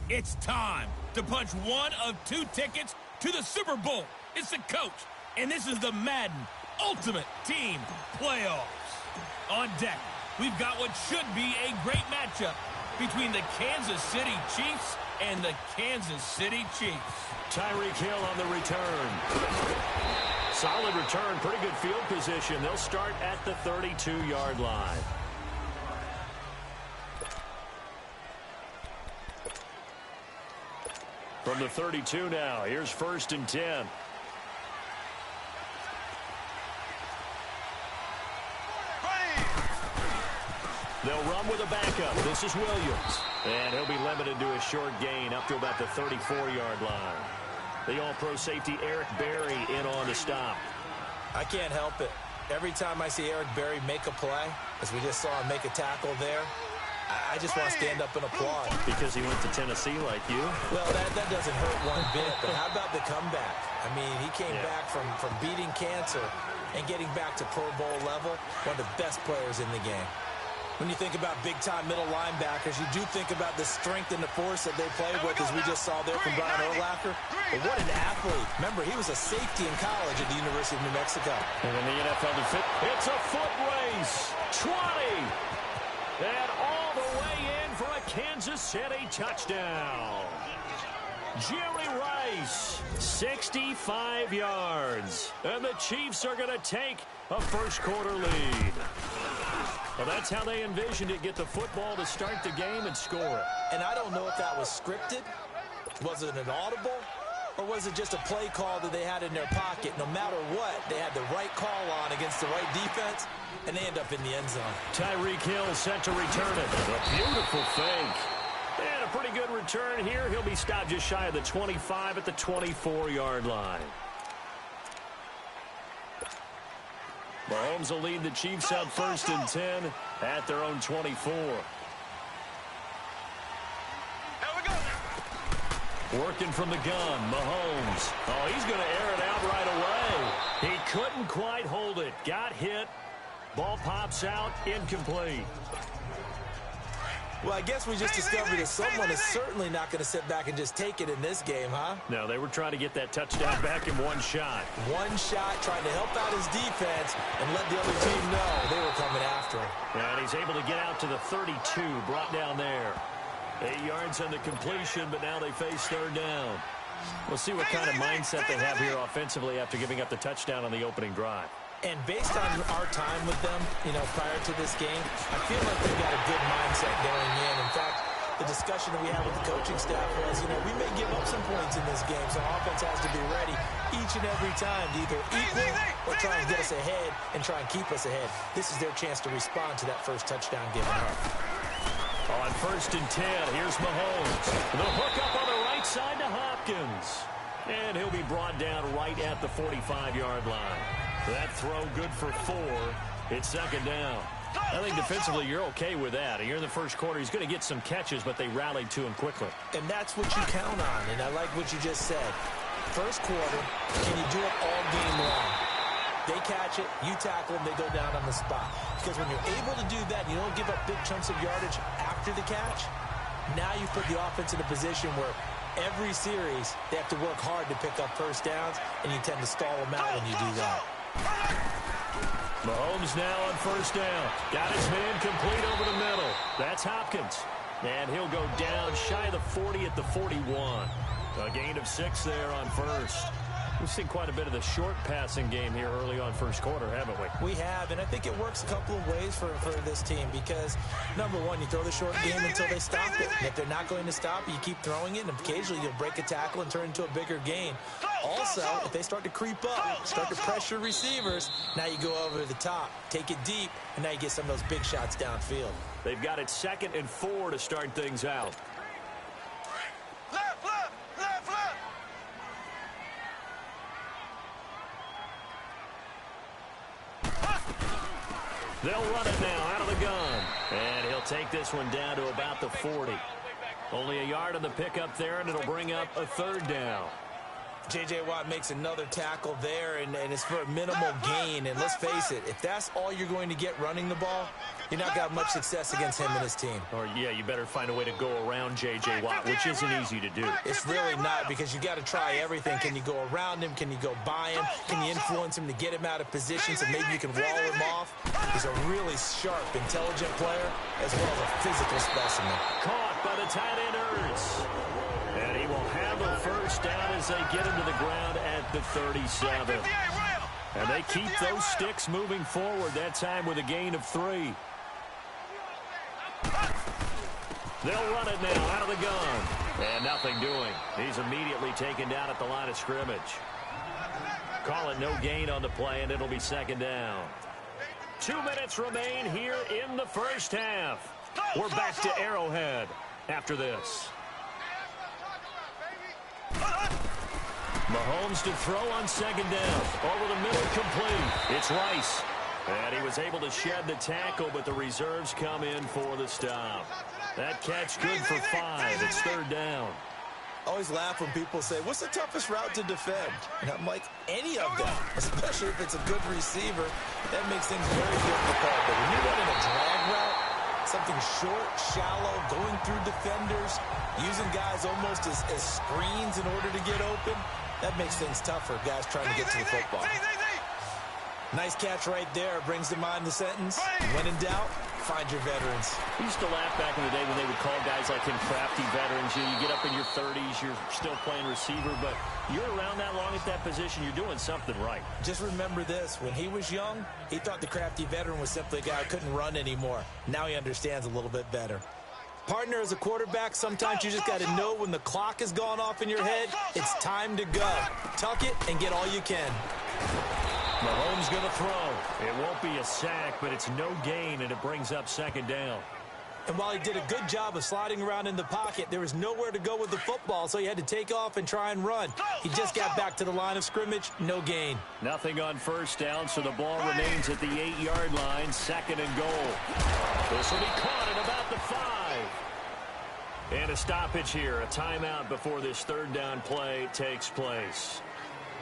It's time to punch one of two tickets to the Super Bowl. It's the coach, and this is the Madden Ultimate Team Playoffs. On deck, we've got what should be a great matchup between the Kansas City Chiefs and the Kansas City Chiefs. Tyreek Hill on the return. Solid return, pretty good field position. They'll start at the 32-yard line. From the 32 now, here's 1st and 10. They'll run with a backup. This is Williams. And he'll be limited to a short gain up to about the 34-yard line. The all-pro safety Eric Berry in on the stop. I can't help it. Every time I see Eric Berry make a play, as we just saw him make a tackle there, I just want to stand up and applaud. Because he went to Tennessee like you? Well, that doesn't hurt one bit. But how about the comeback? I mean, he came back from beating cancer and getting back to Pro Bowl level. One of the best players in the game. When you think about big-time middle linebackers, you do think about the strength and the force that they play with, as we just saw there from Brian Urlacher. But what an athlete. Remember, he was a safety in college at the University of New Mexico. And in the NFL to fit, it's a foot race. 20. And all the way in for a Kansas City touchdown. Jerry Rice, 65 yards. And the Chiefs are going to take a first-quarter lead. Well, that's how they envisioned it, get the football to start the game and score it. And I don't know if that was scripted. Was it an audible? Or was it just a play call that they had in their pocket? No matter what, they had the right call on against the right defense, and they end up in the end zone. Tyreek Hill set to return it. A beautiful fake. And a pretty good return here. He'll be stopped just shy of the 25 at the 24-yard line. Mahomes will lead the Chiefs out 1st and 10 at their own 24. Working from the gun, Mahomes. Oh, he's going to air it out right away. He couldn't quite hold it. Got hit. Ball pops out, incomplete. Well, I guess we just discovered that someone is certainly not going to sit back and just take it in this game, huh? No, they were trying to get that touchdown back in one shot. One shot, trying to help out his defense and let the other team know they were coming after him. And he's able to get out to the 32, brought down there. 8 yards on the completion, but now they face 3rd down. We'll see what kind of mindset they have here offensively after giving up the touchdown on the opening drive. And based on our time with them, prior to this game, I feel like they've got a good mindset going in. In fact, the discussion that we had with the coaching staff was, we may give up some points in this game, so our offense has to be ready each and every time to either equal or try and get us ahead and try and keep us ahead. This is their chance to respond to that first touchdown given up. On 1st and 10, here's Mahomes. The hook up on the right side to Hopkins. And he'll be brought down right at the 45-yard line. That throw good for 4. It's 2nd down. I think defensively you're okay with that. Here in the first quarter, he's going to get some catches, but they rallied to him quickly. And that's what you count on, and I like what you just said. First quarter, can you do it all game long? They catch it, you tackle them, they go down on the spot. Because when you're able to do that, you don't give up big chunks of yardage after the catch. Now you put the offense in a position where every series they have to work hard to pick up first downs, and you tend to stall them out when you do that. Mahomes now on 1st down. Got his man complete over the middle. That's Hopkins. And he'll go down shy of the 40 at the 41. A gain of 6 there on 1st. We've seen quite a bit of the short passing game here early on first quarter, haven't we? We have, and I think it works a couple of ways for this team because, number one, you throw the short game until they stop it. And if they're not going to stop it, you keep throwing it, and occasionally you'll break a tackle and turn into a bigger gain. Also, if they start to creep up, start to pressure receivers, now you go over the top, take it deep, and now you get some of those big shots downfield. They've got it 2nd and 4 to start things out. They'll run it now out of the gun. And he'll take this one down to about the 40. Only a yard on the pickup there, and it'll bring up a 3rd down. J.J. Watt makes another tackle there, and it's for a minimal gain. And let's face it, if that's all you're going to get running the ball, you're not going to have much success against him and his team. Or, yeah, you better find a way to go around J.J. Watt, which isn't easy to do. It's really not, because you got to try everything. Can you go around him? Can you go by him? Can you influence him to get him out of position so maybe you can wall him off? He's a really sharp, intelligent player, as well as a physical specimen. Caught by the tight end, Ertz. And he will have a first down as they get him to the ground at the 37. And they keep those sticks moving forward, that time with a gain of 3. They'll run it now out of the gun. And nothing doing. He's immediately taken down at the line of scrimmage. Call it no gain on the play, and it'll be second down. 2 minutes remain here in the first half. We're back to Arrowhead after this. Mahomes to throw on second down. Over the middle, complete. It's Rice. And he was able to shed the tackle, but the reserves come in for the stop. That catch good for 5. It's third down. I always laugh when people say, what's the toughest route to defend? And I'm like, any of them, especially if it's a good receiver. That makes things very difficult. But when you're running a drag route, something short, shallow, going through defenders, using guys almost as screens in order to get open, that makes things tough for guys trying to get to the football. Nice catch right there. Brings to mind the sentence, when in doubt, find your veterans. We used to laugh back in the day when they would call guys like him crafty veterans. You get up in your 30s, you're still playing receiver, but you're around that long at that position, you're doing something right. Just remember this. When he was young, he thought the crafty veteran was simply a guy who couldn't run anymore. Now he understands a little bit better. Partner, as a quarterback, sometimes you just got to know when the clock has gone off in your head, it's time to go. Tuck it and get all you can. Mahomes going to throw. It won't be a sack, but it's no gain, and it brings up second down. And while he did a good job of sliding around in the pocket, there was nowhere to go with the football, so he had to take off and try and run. He just got back to the line of scrimmage, no gain. Nothing on first down, so the ball remains at the 8-yard line, second and goal. This will be caught at about the 5. And a stoppage here, a timeout before this third down play takes place,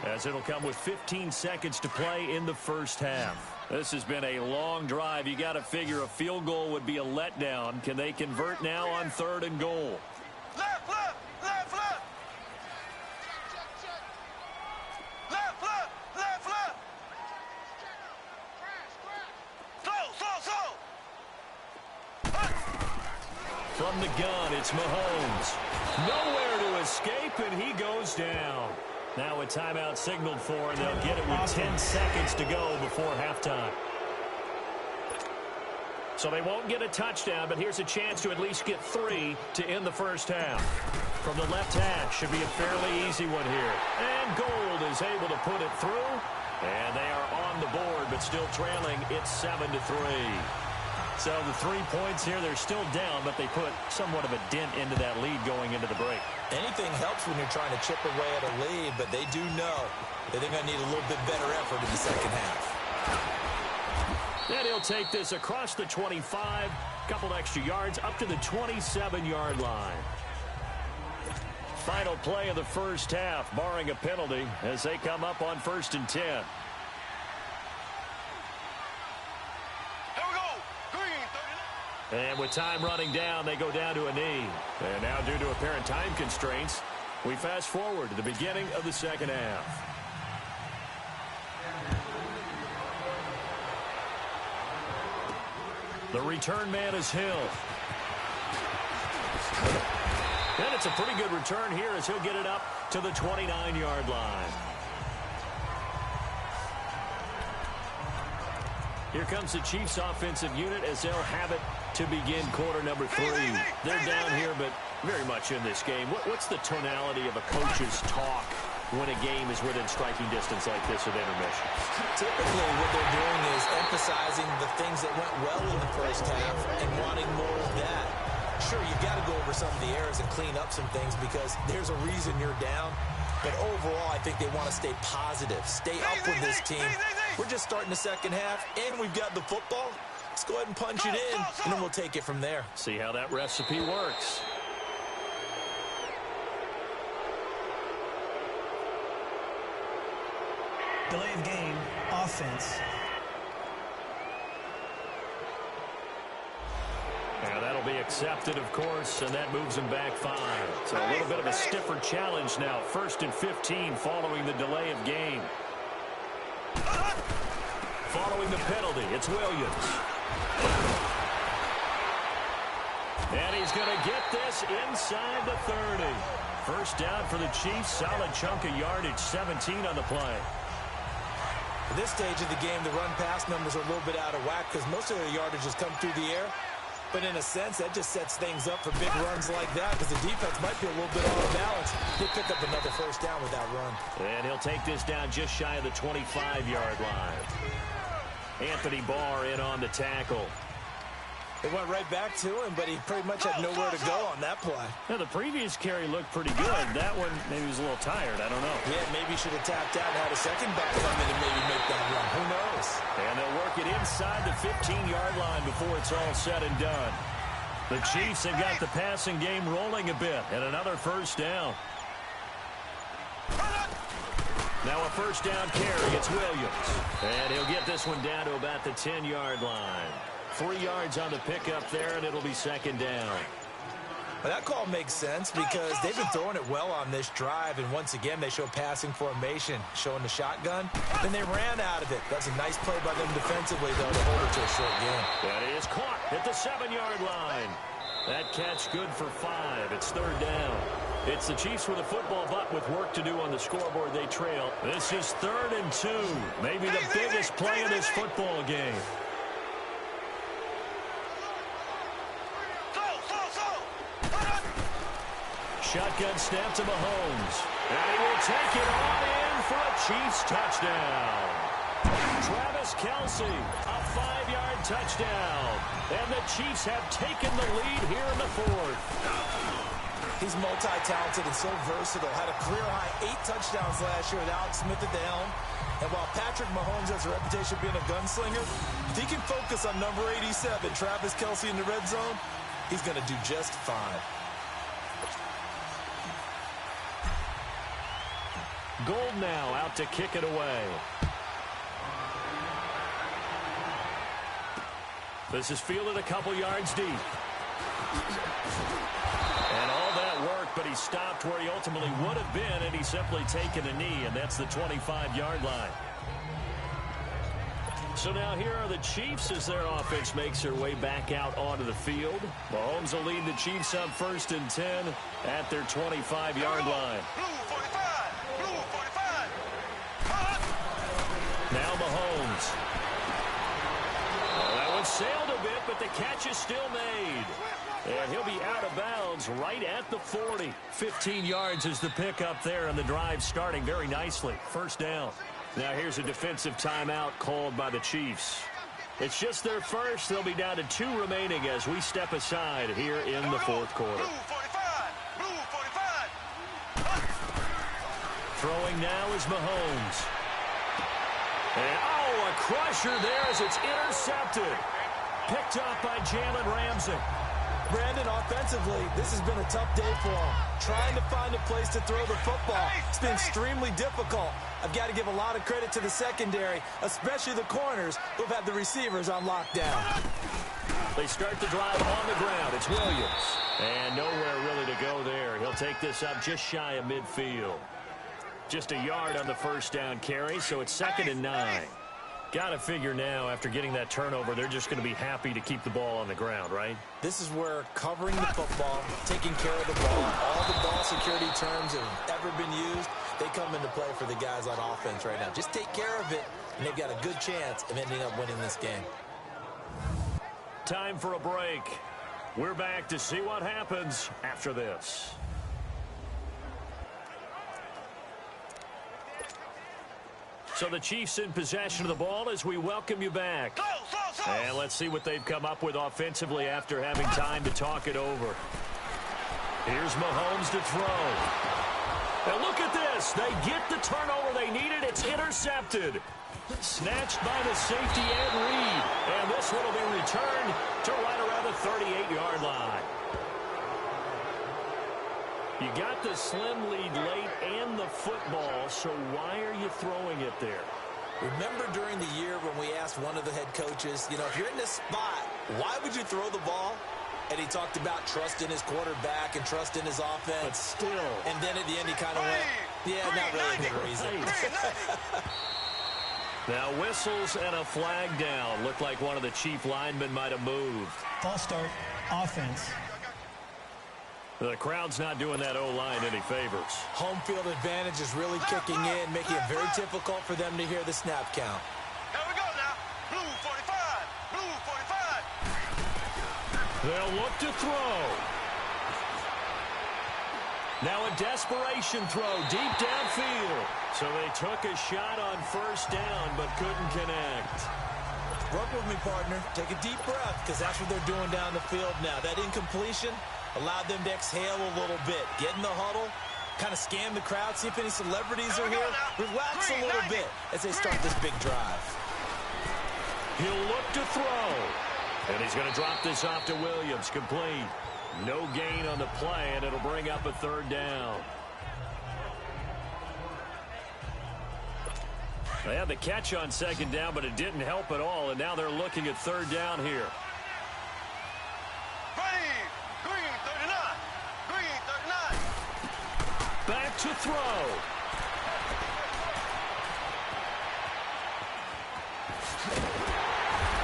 as it'll come with 15 seconds to play in the first half. This has been a long drive. You got to figure a field goal would be a letdown. Can they convert now on third and goal? Left, left, left, left. Left, left, left, left. From the gun, it's Mahomes. Nowhere to escape, and he goes down. Now a timeout signaled for, and they'll get it with 10 seconds to go before halftime. So they won't get a touchdown, but here's a chance to at least get 3 to end the first half. From the left hash, should be a fairly easy one here. And Gold is able to put it through. And they are on the board, but still trailing. It's 7-3. So the 3 points here, they're still down, but they put somewhat of a dent into that lead going into the break. Anything helps when you're trying to chip away at a lead, but they do know that they're going to need a little bit better effort in the second half. And he'll take this across the 25, couple extra yards, up to the 27-yard line. Final play of the first half, barring a penalty, as they come up on 1st and 10. And with time running down, they go down to a knee. And now, due to apparent time constraints, we fast forward to the beginning of the second half. The return man is Hill. And it's a pretty good return here as he'll get it up to the 29-yard line. Here comes the Chiefs offensive unit as they'll have it to begin quarter number 3. They're down here, but very much in this game. What's the tonality of a coach's talk when a game is within striking distance like this with intermission? Typically, what they're doing is emphasizing the things that went well in the first half and wanting more of that. Sure, you've got to go over some of the errors and clean up some things because there's a reason you're down. But overall, I think they want to stay positive, stay up with this team. We're just starting the second half, and we've got the football. Let's go ahead and punch it in, and then we'll take it from there. See how that recipe works. Delay of game, offense. Yeah, that'll be accepted, of course, and that moves him back 5. So a little bit of a stiffer challenge now. 1st and 15 following the delay of game. Following the penalty, it's Williams. And he's going to get this inside the 30. First down for the Chiefs. Solid chunk of yardage, 17 on the play. At this stage of the game, the run-pass numbers are a little bit out of whack because most of their yardage has come through the air. But in a sense, that just sets things up for big runs like that because the defense might be a little bit off balance. He'll pick up another first down with that run. And he'll take this down just shy of the 25-yard line. Anthony Barr in on the tackle. They went right back to him, but he pretty much had nowhere to go on that play. Now, the previous carry looked pretty good. That one, maybe he was a little tired. I don't know. Yeah, maybe he should have tapped out and had a second back come in and maybe make that run. Who knows? And they'll work it inside the 15-yard line before it's all said and done. The Chiefs have got the passing game rolling a bit, and another first down. Now a first down carry. It's Williams. And he'll get this one down to about the 10-yard line. 3 yards on the pickup there, and it'll be second down. Well, that call makes sense because they've been throwing it well on this drive, and once again, they show passing formation, showing the shotgun. Then they ran out of it. That's a nice play by them defensively, though, to hold it to a short game. That is caught at the 7-yard line. That catch good for 5. It's third down. It's the Chiefs with a football, but with work to do on the scoreboard, they trail. This is 3rd and 2, maybe the biggest play in this football game. Shotgun snap to Mahomes. And he will take it on in for a Chiefs touchdown. Travis Kelce, a 5-yard touchdown. And the Chiefs have taken the lead here in the 4th. He's multi-talented and so versatile. Had a career-high 8 touchdowns last year with Alex Smith at the helm. And while Patrick Mahomes has a reputation of being a gunslinger, if he can focus on number 87, Travis Kelce in the red zone, he's going to do just fine. Gold now out to kick it away. This is fielded a couple yards deep. And all that work, but he stopped where he ultimately would have been, and he's simply taken a knee, and that's the 25-yard line. So now here are the Chiefs as their offense makes their way back out onto the field. Mahomes will lead the Chiefs up 1st and 10 at their 25-yard line. Now Mahomes. Well, that one sailed a bit, but the catch is still made. And he'll be out of bounds right at the 40. 15 yards is the pickup there, and the drive starting very nicely. First down. Now here's a defensive timeout called by the Chiefs. It's just their first. They'll be down to 2 remaining as we step aside here in the 4th quarter. Throwing now is Mahomes. And, oh, a crusher there as it's intercepted. Picked up by Jalen Ramsey. Brandon, offensively, this has been a tough day for him. Trying to find a place to throw the football. It's been extremely difficult. I've got to give a lot of credit to the secondary, especially the corners who've had the receivers on lockdown. They start the drive on the ground. It's Williams. And nowhere really to go there. He'll take this up just shy of midfield. Just a yard on the first down carry, so it's 2nd and 9. Got to figure now, after getting that turnover, they're just going to be happy to keep the ball on the ground, right? This is where covering the football, taking care of the ball, all the ball security terms that have ever been used, they come into play for the guys on offense right now. Just take care of it, and they've got a good chance of ending up winning this game. Time for a break. We're back to see what happens after this. So the Chiefs in possession of the ball as we welcome you back. And let's see what they've come up with offensively after having time to talk it over. Here's Mahomes to throw. And look at this. They get the turnover they needed. It's intercepted. Snatched by the safety Ed Reed. And this one will be returned to right around the 38-yard line. You got the slim lead late and the football, so why are you throwing it there? Remember during the year when we asked one of the head coaches, you know, if you're in this spot, why would you throw the ball? And he talked about trust in his quarterback and trust in his offense. But still. And then at the end he kind of went, yeah, not really a good reason. Now whistles and a flag down. Looked like one of the chief linemen might have moved. False start, offense. The crowd's not doing that O-line any favors. Home field advantage is really kicking in, making it very difficult for them to hear the snap count. Here we go now. Blue 45. Blue 45. They'll look to throw. Now a desperation throw deep downfield. So they took a shot on first down but couldn't connect. Work with me, partner. Take a deep breath because that's what they're doing down the field now. That incompletion allowed them to exhale a little bit. Get in the huddle, kind of scan the crowd, see if any celebrities are here. Relax a little bit as they start this big drive. He'll look to throw. And he's going to drop this off to Williams. Complete. No gain on the play, and it'll bring up a third down. They had the catch on second down, but it didn't help at all, and now they're looking at third down here. Green 39. Green 39. Back to throw.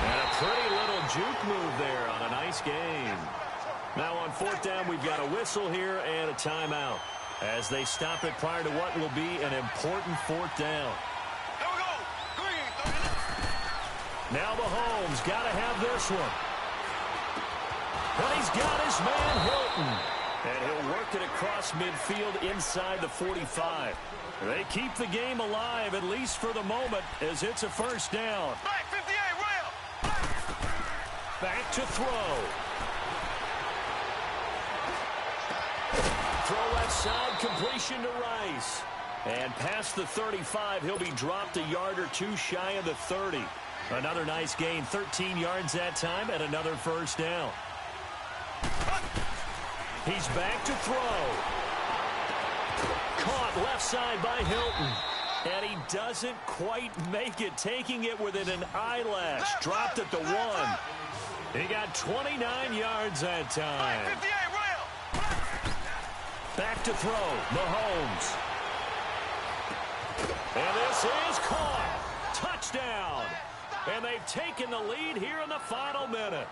And a pretty little juke move there on a nice game. Now on fourth down, we've got a whistle here and a timeout as they stop it prior to what will be an important fourth down. Here we go. Green 39. Now Mahomes got to have this one. And he's got his man Hilton. And he'll work it across midfield inside the 45. They keep the game alive, at least for the moment, as it's a first down. Back 58, rail. Back to throw. Throw left side, completion to Rice. And past the 35, he'll be dropped a yard or two shy of the 30. Another nice gain, 13 yards that time, and another first down. He's back to throw. Caught left side by Hilton. And he doesn't quite make it, taking it within an eyelash. Dropped at the 1. He got 29 yards that time. 58, rail. Back to throw, Mahomes. And this is caught. Touchdown. And they've taken the lead here in the final minute.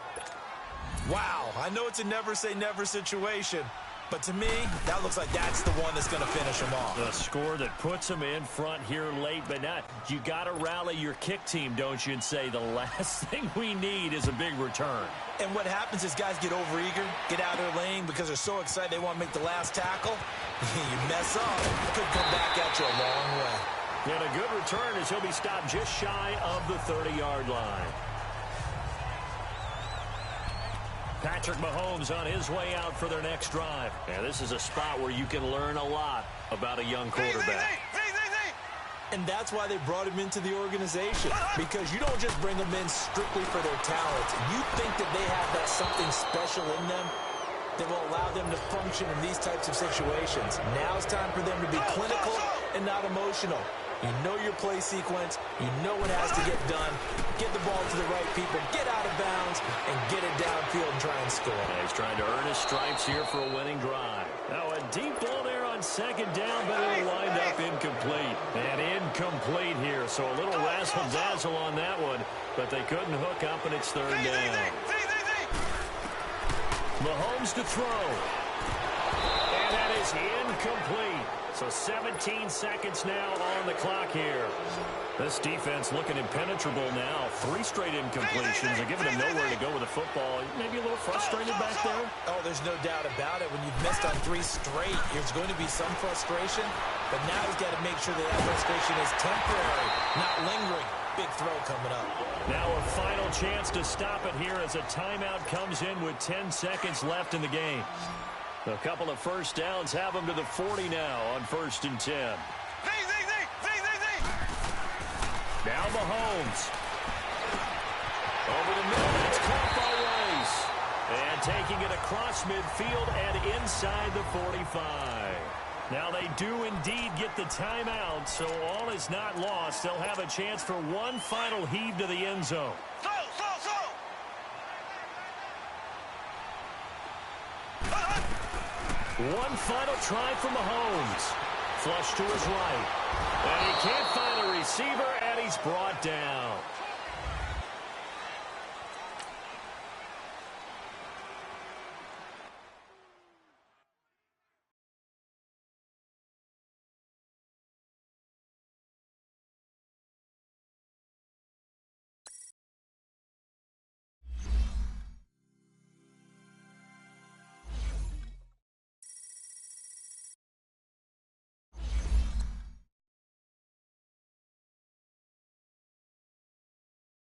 Wow, I know it's a never-say-never situation, but to me, that looks like that's the one that's going to finish them off. The score that puts them in front here late, but not. You got to rally your kick team, don't you, and say the last thing we need is a big return. And what happens is guys get overeager, get out of their lane because they're so excited they want to make the last tackle. You mess up, it could come back at you a long way. And a good return as he'll be stopped just shy of the 30-yard line. Patrick Mahomes on his way out for their next drive. And this is a spot where you can learn a lot about a young quarterback. And that's why they brought him into the organization, because you don't just bring them in strictly for their talent. You think that they have that something special in them that will allow them to function in these types of situations. Now it's time for them to be clinical and not emotional. You know your play sequence. You know what has to get done. Get the ball to the right people. Get out of bounds and get it downfield and try and score. Yeah, he's trying to earn his stripes here for a winning drive. Now a deep ball there on second down, but it'll wind up incomplete. And incomplete here, so a little razzle-dazzle on that one, but they couldn't hook up, and it's third down. Mahomes to throw. And that is incomplete. So 17 seconds now on the clock here. This defense looking impenetrable now. 3 straight incompletions. They're giving him nowhere to go with the football. Maybe a little frustrated back there. Oh, there's no doubt about it. When you've missed on 3 straight, there's going to be some frustration. But now he's got to make sure that frustration is temporary, not lingering. Big throw coming up. Now a final chance to stop it here as a timeout comes in with 10 seconds left in the game. A couple of first downs have them to the 40 now on 1st and 10. Now Mahomes. Over the middle, it's caught by Rice. And taking it across midfield and inside the 45. Now they do indeed get the timeout, so all is not lost. They'll have a chance for one final heave to the end zone. Slow. One final try from Mahomes. Flush to his right. And he can't find a receiver, and he's brought down.